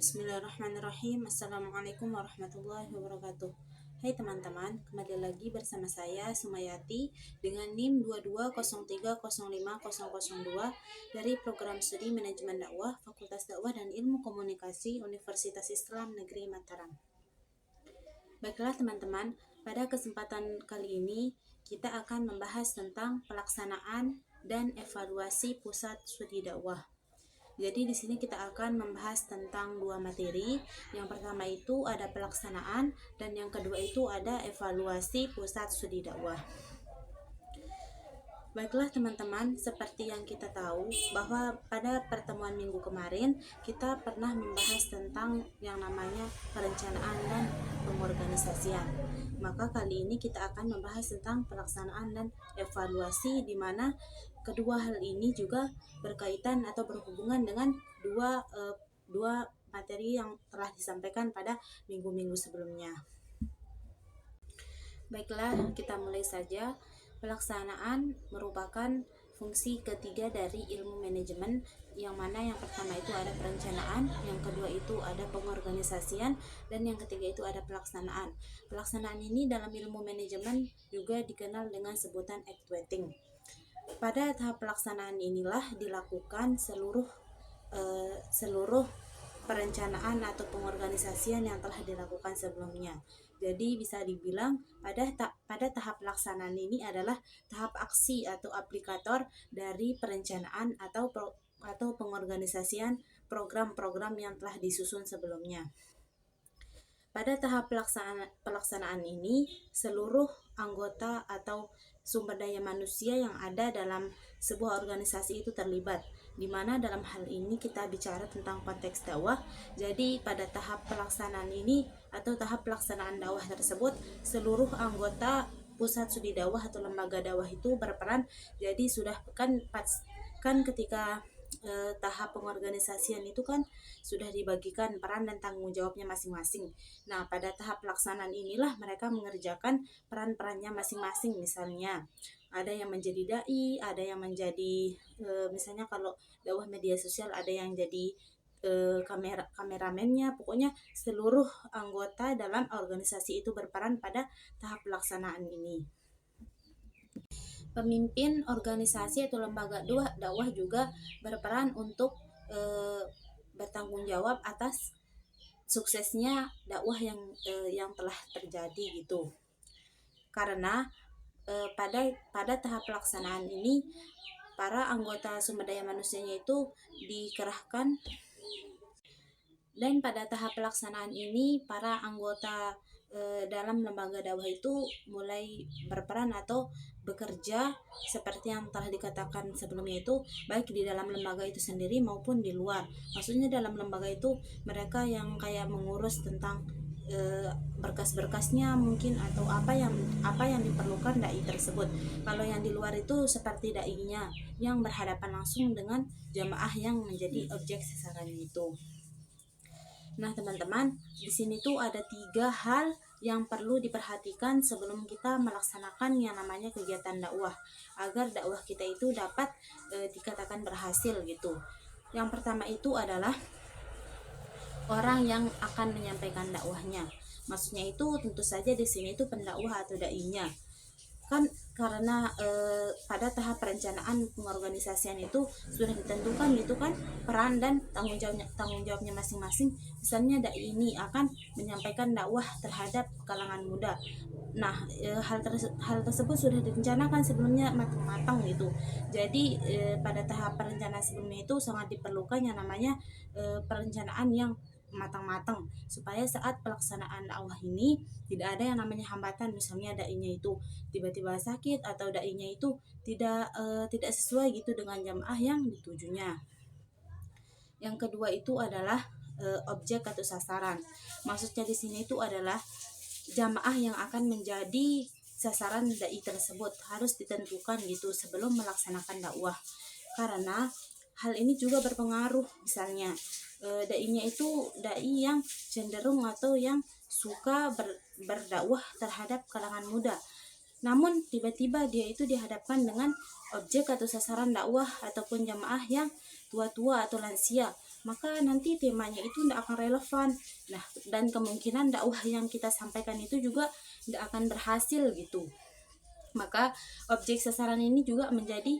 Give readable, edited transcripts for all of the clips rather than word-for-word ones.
Bismillahirrahmanirrahim. Assalamualaikum warahmatullahi wabarakatuh. Hai teman-teman, kembali lagi bersama saya Sumayati dengan NIM 2203050002 dari Program Studi Manajemen Dakwah Fakultas Dakwah dan Ilmu Komunikasi Universitas Islam Negeri Mataram. Baiklah teman-teman, pada kesempatan kali ini kita akan membahas tentang pelaksanaan dan evaluasi pusat studi dakwah. Jadi di sini kita akan membahas tentang dua materi. Yang pertama itu ada pelaksanaan dan yang kedua itu ada evaluasi pusat studi dakwah. Baiklah teman-teman, seperti yang kita tahu bahwa pada pertemuan minggu kemarin kita pernah membahas tentang yang namanya perencanaan dan pengorganisasian. Maka kali ini kita akan membahas tentang pelaksanaan dan evaluasi, di mana kedua hal ini juga berkaitan atau berhubungan dengan dua materi yang telah disampaikan pada minggu-minggu sebelumnya. Baiklah, kita mulai saja. Pelaksanaan merupakan fungsi ketiga dari ilmu manajemen, yang mana yang pertama itu ada perencanaan, yang kedua itu ada pengorganisasian, dan yang ketiga itu ada pelaksanaan. Pelaksanaan ini dalam ilmu manajemen juga dikenal dengan sebutan actuating. Pada tahap pelaksanaan inilah dilakukan seluruh perencanaan atau pengorganisasian yang telah dilakukan sebelumnya. Jadi bisa dibilang pada tahap pelaksanaan ini adalah tahap aksi atau aplikator dari perencanaan atau pengorganisasian program-program yang telah disusun sebelumnya. Pada tahap pelaksanaan ini, seluruh anggota atau sumber daya manusia yang ada dalam sebuah organisasi itu terlibat, di mana dalam hal ini kita bicara tentang konteks dakwah. Jadi pada tahap pelaksanaan ini atau tahap pelaksanaan dakwah tersebut, seluruh anggota pusat studi dakwah atau lembaga dakwah itu berperan. Jadi sudah kan ketika tahap pengorganisasian itu kan sudah dibagikan peran dan tanggung jawabnya masing-masing. Nah, pada tahap pelaksanaan inilah mereka mengerjakan peran-perannya masing-masing. Misalnya ada yang menjadi dai, ada yang menjadi misalnya kalau dakwah media sosial ada yang jadi kameramennya. Pokoknya seluruh anggota dalam organisasi itu berperan pada tahap pelaksanaan ini. Pemimpin organisasi atau lembaga dakwah juga berperan untuk bertanggung jawab atas suksesnya dakwah yang telah terjadi gitu. Karena pada tahap pelaksanaan ini para anggota sumber daya manusianya itu dikerahkan, dan pada tahap pelaksanaan ini para anggota dalam lembaga dakwah itu mulai berperan atau bekerja seperti yang telah dikatakan sebelumnya itu, baik di dalam lembaga itu sendiri maupun di luar. Maksudnya dalam lembaga itu mereka yang kayak mengurus tentang berkas-berkasnya mungkin, atau apa yang diperlukan dai tersebut. Kalau yang di luar itu seperti dai-nya yang berhadapan langsung dengan jamaah yang menjadi objek sasaran itu. Nah teman-teman, di sini tuh ada 3 hal yang perlu diperhatikan sebelum kita melaksanakan yang namanya kegiatan dakwah, agar dakwah kita itu dapat dikatakan berhasil gitu. Yang pertama itu adalah orang yang akan menyampaikan dakwahnya. Maksudnya itu tentu saja di sini itu pendakwah atau dai-nya. Kan karena pada tahap perencanaan pengorganisasian itu sudah ditentukan gitu kan peran dan tanggung jawabnya masing-masing. Misalnya dai ini akan menyampaikan dakwah terhadap kalangan muda. Nah, hal tersebut sudah direncanakan sebelumnya matang-matang gitu. Jadi pada tahap perencanaan sebelumnya itu sangat diperlukan yang namanya perencanaan yang matang-matang, supaya saat pelaksanaan dakwah ini tidak ada yang namanya hambatan. Misalnya dai-nya itu tiba-tiba sakit atau dai-nya itu tidak sesuai gitu dengan jamaah yang ditujunya. Yang kedua itu adalah objek atau sasaran. Maksudnya di sini itu adalah jamaah yang akan menjadi sasaran dai tersebut harus ditentukan gitu sebelum melaksanakan dakwah. Karena hal ini juga berpengaruh. Misalnya dai-nya itu dai yang cenderung atau yang suka berdakwah terhadap kalangan muda. Namun tiba-tiba dia itu dihadapkan dengan objek atau sasaran dakwah ataupun jamaah yang tua-tua atau lansia. maka nanti temanya itu tidak akan relevan. Nah, dan kemungkinan dakwah yang kita sampaikan itu juga tidak akan berhasil gitu. Maka objek sasaran ini juga menjadi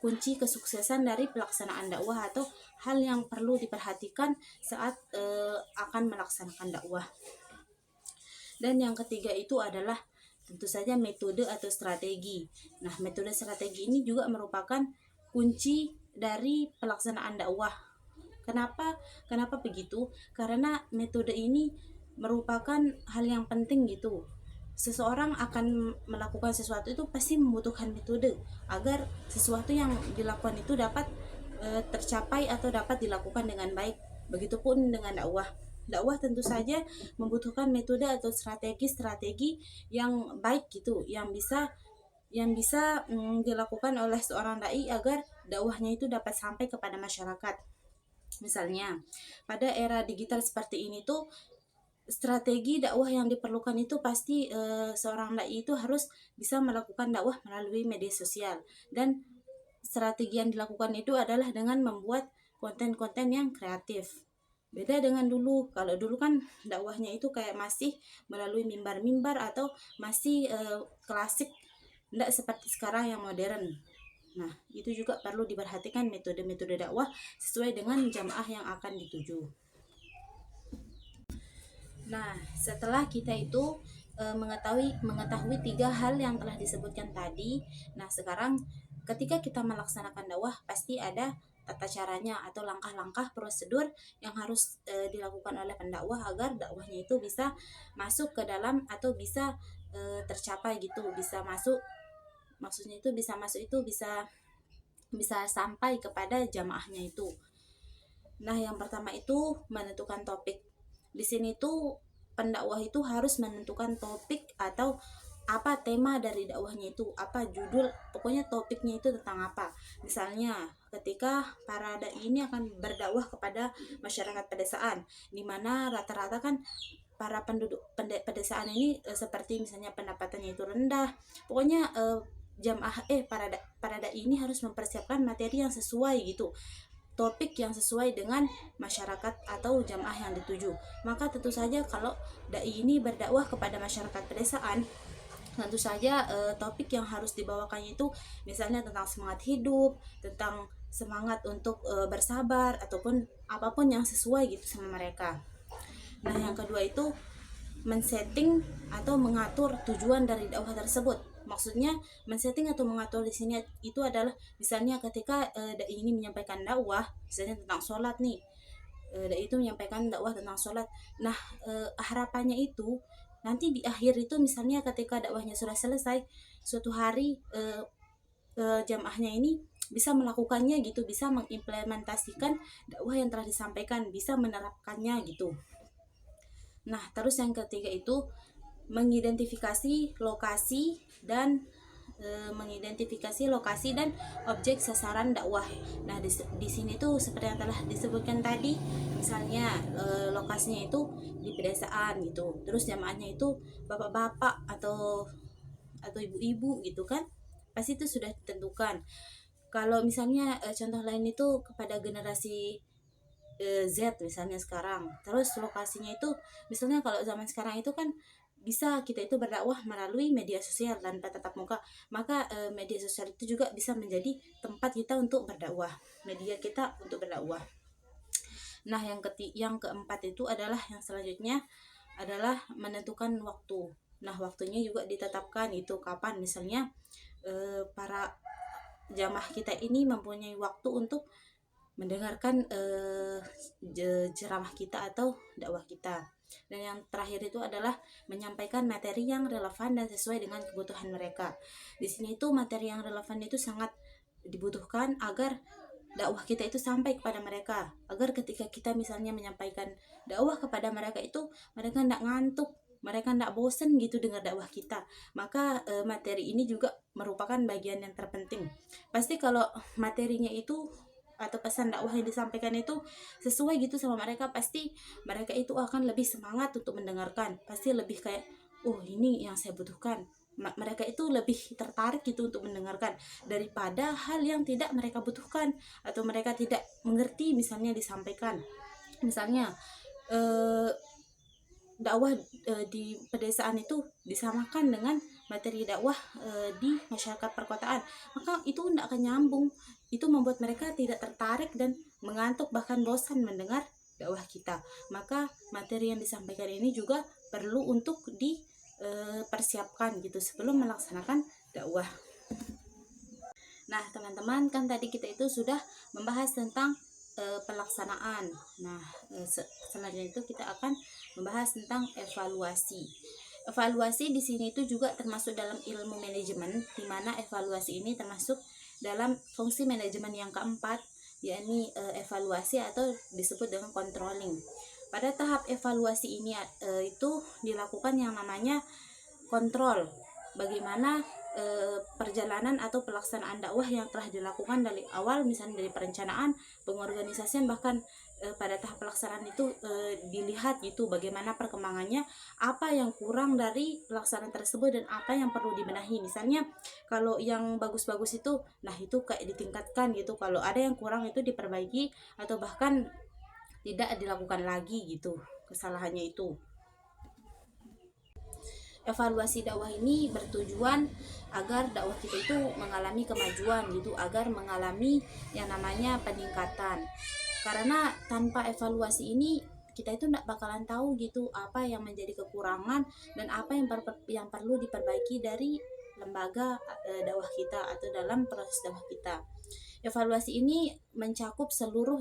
kunci kesuksesan dari pelaksanaan dakwah atau hal yang perlu diperhatikan saat akan melaksanakan dakwah. Dan yang ketiga itu adalah tentu saja metode atau strategi. Nah, metode strategi ini juga merupakan kunci dari pelaksanaan dakwah. Kenapa? Kenapa begitu? Karena metode ini merupakan hal yang penting gitu. Seseorang akan melakukan sesuatu itu pasti membutuhkan metode agar sesuatu yang dilakukan itu dapat tercapai atau dapat dilakukan dengan baik. Begitupun dengan dakwah. Dakwah tentu saja membutuhkan metode atau strategi-strategi yang baik gitu, yang bisa dilakukan oleh seorang dai agar dakwahnya itu dapat sampai kepada masyarakat. Misalnya, pada era digital seperti ini tuh strategi dakwah yang diperlukan itu pasti seorang dai itu harus bisa melakukan dakwah melalui media sosial, dan strategi yang dilakukan itu adalah dengan membuat konten-konten yang kreatif. Beda dengan dulu. Kalau dulu kan dakwahnya itu kayak masih melalui mimbar-mimbar atau masih klasik, tidak seperti sekarang yang modern. Nah, itu juga perlu diperhatikan metode-metode dakwah sesuai dengan jamaah yang akan dituju. Nah, setelah kita itu mengetahui 3 hal yang telah disebutkan tadi, nah sekarang ketika kita melaksanakan dakwah pasti ada tata caranya atau langkah-langkah prosedur yang harus dilakukan oleh pendakwah agar dakwahnya itu bisa masuk ke dalam atau bisa tercapai gitu, bisa masuk, maksudnya itu bisa masuk itu bisa sampai kepada jamaahnya itu. Nah, yang pertama itu menentukan topik. Di sini tuh pendakwah itu harus menentukan topik atau apa tema dari dakwahnya itu, apa judul, pokoknya topiknya itu tentang apa. Misalnya ketika para dai ini akan berdakwah kepada masyarakat pedesaan, di mana rata-rata kan para penduduk pedesaan ini seperti misalnya pendapatannya itu rendah. Pokoknya para dai ini harus mempersiapkan materi yang sesuai gitu, topik yang sesuai dengan masyarakat atau jamaah yang dituju. Maka tentu saja kalau dai ini berdakwah kepada masyarakat pedesaan, tentu saja topik yang harus dibawakannya itu misalnya tentang semangat hidup, tentang semangat untuk bersabar, ataupun apapun yang sesuai gitu sama mereka. Nah, yang kedua itu men-setting atau mengatur tujuan dari dakwah tersebut. Maksudnya men-setting atau mengatur di sini itu adalah misalnya ketika dai ini menyampaikan dakwah misalnya tentang sholat nih, dai itu menyampaikan dakwah tentang sholat. Nah, harapannya itu nanti di akhir itu misalnya ketika dakwahnya sudah selesai, suatu hari jamaahnya ini bisa melakukannya gitu, bisa mengimplementasikan dakwah yang telah disampaikan, bisa menerapkannya gitu. Nah, terus yang ketiga itu mengidentifikasi lokasi dan objek sasaran dakwah. Nah, di sini tuh seperti yang telah disebutkan tadi, misalnya lokasinya itu di pedesaan gitu. Terus jamaahnya itu bapak-bapak atau ibu-ibu gitu kan. Pasti itu sudah ditentukan. Kalau misalnya contoh lain itu kepada generasi Z misalnya sekarang. Terus lokasinya itu misalnya kalau zaman sekarang itu kan bisa kita itu berdakwah melalui media sosial tanpa tatap muka. Maka media sosial itu juga bisa menjadi tempat kita untuk berdakwah, media kita untuk berdakwah. Nah, yang keempat itu adalah yang selanjutnya adalah menentukan waktu. Nah, waktunya juga ditetapkan itu kapan, misalnya para jamaah kita ini mempunyai waktu untuk mendengarkan ceramah kita atau dakwah kita. Dan yang terakhir itu adalah menyampaikan materi yang relevan dan sesuai dengan kebutuhan mereka. Di sini itu materi yang relevan itu sangat dibutuhkan agar dakwah kita itu sampai kepada mereka, agar ketika kita misalnya menyampaikan dakwah kepada mereka itu mereka tidak ngantuk, mereka tidak bosan gitu dengar dakwah kita. Maka materi ini juga merupakan bagian yang terpenting. Pasti kalau materinya itu atau pesan dakwah yang disampaikan itu sesuai gitu sama mereka, pasti mereka itu akan lebih semangat untuk mendengarkan, pasti lebih kayak, oh ini yang saya butuhkan, mereka itu lebih tertarik gitu untuk mendengarkan daripada hal yang tidak mereka butuhkan atau mereka tidak mengerti misalnya disampaikan. Misalnya dakwah di pedesaan itu disamakan dengan materi dakwah di masyarakat perkotaan, maka itu tidak akan nyambung. Itu membuat mereka tidak tertarik dan mengantuk bahkan bosan mendengar dakwah kita. Maka materi yang disampaikan ini juga perlu untuk dipersiapkan gitu sebelum melaksanakan dakwah. Nah teman-teman, kan tadi kita itu sudah membahas tentang pelaksanaan. Nah selanjutnya itu kita akan membahas tentang evaluasi. Evaluasi di sini itu juga termasuk dalam ilmu manajemen, di mana evaluasi ini termasuk dalam fungsi manajemen yang keempat, yakni evaluasi atau disebut dengan controlling. Pada tahap evaluasi ini itu dilakukan yang namanya kontrol, bagaimana perjalanan atau pelaksanaan dakwah yang telah dilakukan dari awal, misalnya dari perencanaan, pengorganisasian, bahkan pada tahap pelaksanaan itu dilihat gitu bagaimana perkembangannya, apa yang kurang dari pelaksanaan tersebut dan apa yang perlu dibenahi. Misalnya kalau yang bagus-bagus itu, nah itu kayak ditingkatkan gitu, kalau ada yang kurang itu diperbaiki atau bahkan tidak dilakukan lagi gitu kesalahannya itu. Evaluasi dakwah ini bertujuan agar dakwah kita itu mengalami kemajuan gitu, agar mengalami yang namanya peningkatan. Karena tanpa evaluasi ini kita itu tidak bakalan tahu gitu apa yang menjadi kekurangan dan apa yang perlu diperbaiki dari lembaga dakwah kita atau dalam proses dakwah kita. Evaluasi ini mencakup seluruh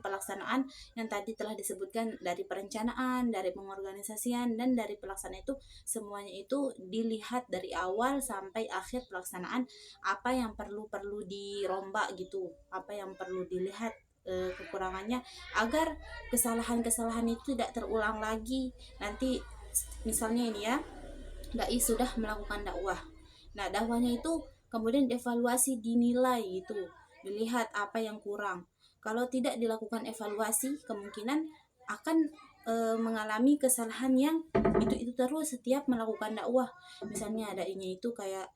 pelaksanaan yang tadi telah disebutkan, dari perencanaan, dari pengorganisasian, dan dari pelaksanaan itu semuanya itu dilihat dari awal sampai akhir pelaksanaan, apa yang perlu dirombak gitu, apa yang perlu dilihat kekurangannya agar kesalahan-kesalahan itu tidak terulang lagi. Nanti misalnya ini ya, dai sudah melakukan dakwah. Nah, dakwahnya itu kemudian dievaluasi, dinilai gitu, dilihat apa yang kurang. Kalau tidak dilakukan evaluasi, kemungkinan akan mengalami kesalahan yang itu terus setiap melakukan dakwah. Misalnya dai-nya itu kayak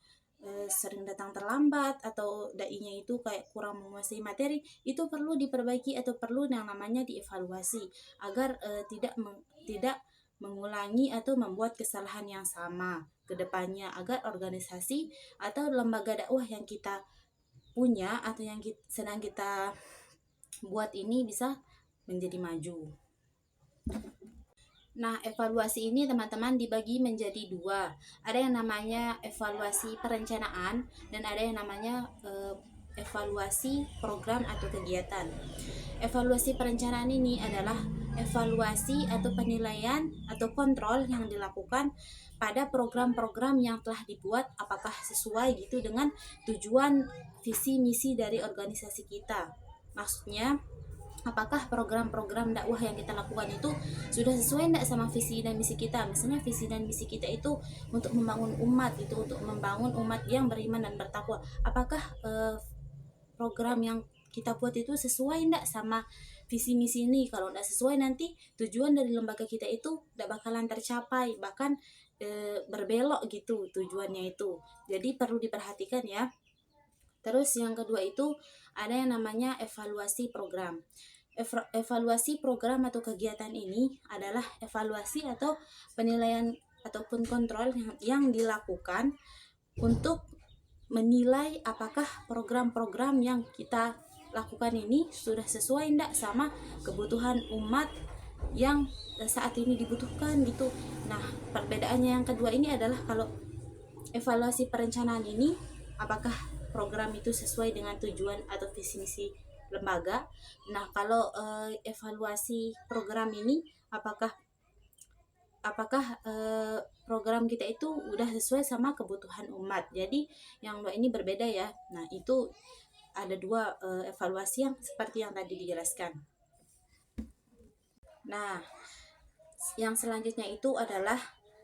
sering datang terlambat, atau dai-nya itu kayak kurang menguasai materi, itu perlu diperbaiki atau perlu yang namanya dievaluasi agar tidak mengulangi atau membuat kesalahan yang sama ke depannya, agar organisasi atau lembaga dakwah yang kita punya atau yang sedang kita buat ini bisa menjadi maju. Nah, evaluasi ini teman-teman dibagi menjadi dua. Ada yang namanya evaluasi perencanaan dan ada yang namanya evaluasi program atau kegiatan. Evaluasi perencanaan ini adalah evaluasi atau penilaian atau kontrol yang dilakukan pada program-program yang telah dibuat, apakah sesuai gitu dengan tujuan visi misi dari organisasi kita. Maksudnya, apakah program-program dakwah yang kita lakukan itu sudah sesuai enggak sama visi dan misi kita. Misalnya visi dan misi kita itu untuk membangun umat gitu, untuk membangun umat yang beriman dan bertakwa. Apakah program yang kita buat itu sesuai enggak sama visi misi ini? Kalau enggak sesuai, nanti tujuan dari lembaga kita itu enggak bakalan tercapai, bahkan berbelok gitu tujuannya itu. Jadi perlu diperhatikan ya. Terus yang kedua itu ada yang namanya evaluasi program. Evaluasi program atau kegiatan ini adalah evaluasi atau penilaian ataupun kontrol yang dilakukan untuk menilai apakah program-program yang kita lakukan ini sudah sesuai enggak sama kebutuhan umat yang saat ini dibutuhkan gitu. Nah, perbedaannya yang kedua ini adalah kalau evaluasi perencanaan ini, apakah program itu sesuai dengan tujuan atau visi misi lembaga. Nah, kalau evaluasi program ini apakah program kita itu udah sesuai sama kebutuhan umat. Jadi yang dua ini berbeda ya. Nah, itu ada dua evaluasi yang seperti yang tadi dijelaskan. Nah, yang selanjutnya itu adalah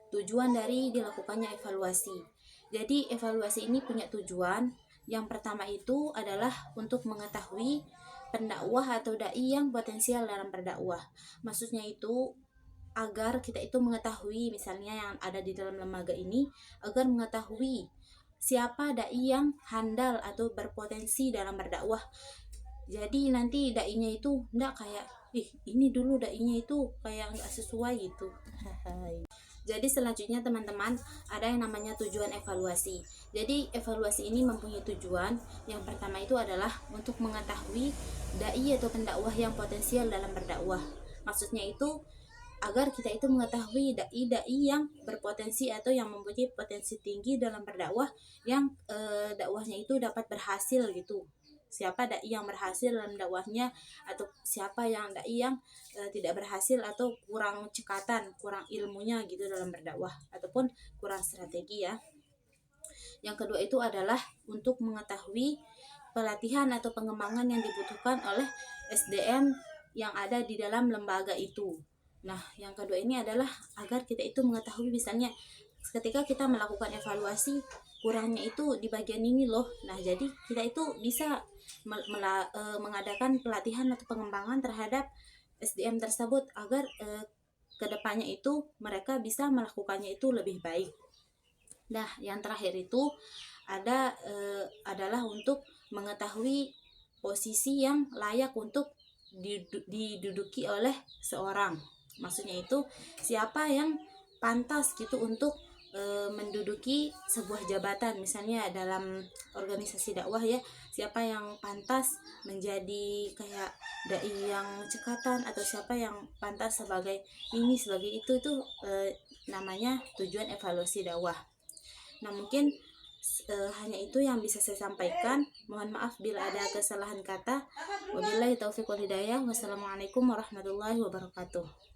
tujuan dari dilakukannya evaluasi. Jadi evaluasi ini punya tujuan. Yang pertama itu adalah untuk mengetahui pendakwah atau dai yang potensial dalam berdakwah. Maksudnya itu agar kita itu mengetahui, misalnya yang ada di dalam lembaga ini, agar mengetahui siapa dai yang handal atau berpotensi dalam berdakwah. Jadi nanti dainya itu enggak kayak, ini dulu dainya itu kayak nggak sesuai gitu. Jadi selanjutnya teman-teman, ada yang namanya tujuan evaluasi. Jadi evaluasi ini mempunyai tujuan. Yang pertama itu adalah untuk mengetahui dai atau pendakwah yang potensial dalam berdakwah. Maksudnya itu agar kita itu mengetahui dai-dai yang berpotensi atau yang mempunyai potensi tinggi dalam berdakwah, yang dakwahnya itu dapat berhasil gitu. Siapa dai yang berhasil dalam dakwahnya, atau siapa yang dai yang tidak berhasil atau kurang cekatan, kurang ilmunya gitu dalam berdakwah, ataupun kurang strategi ya. Yang kedua itu adalah untuk mengetahui pelatihan atau pengembangan yang dibutuhkan oleh SDM yang ada di dalam lembaga itu. Nah, yang kedua ini adalah agar kita itu mengetahui, misalnya ketika kita melakukan evaluasi, kurangnya itu di bagian ini loh. Nah, jadi kita itu bisa mengadakan pelatihan atau pengembangan terhadap SDM tersebut agar kedepannya itu mereka bisa melakukannya itu lebih baik. Nah, yang terakhir itu adalah untuk mengetahui posisi yang layak untuk diduduki oleh seorang. Maksudnya itu siapa yang pantas gitu untuk menduduki sebuah jabatan, misalnya dalam organisasi dakwah ya, siapa yang pantas menjadi kayak dai yang cekatan, atau siapa yang pantas sebagai ini sebagai itu namanya tujuan evaluasi dakwah. Nah, mungkin hanya itu yang bisa saya sampaikan. Mohon maaf bila ada kesalahan kata. Wabillahi taufiq wal hidayah. Wassalamualaikum warahmatullahi wabarakatuh.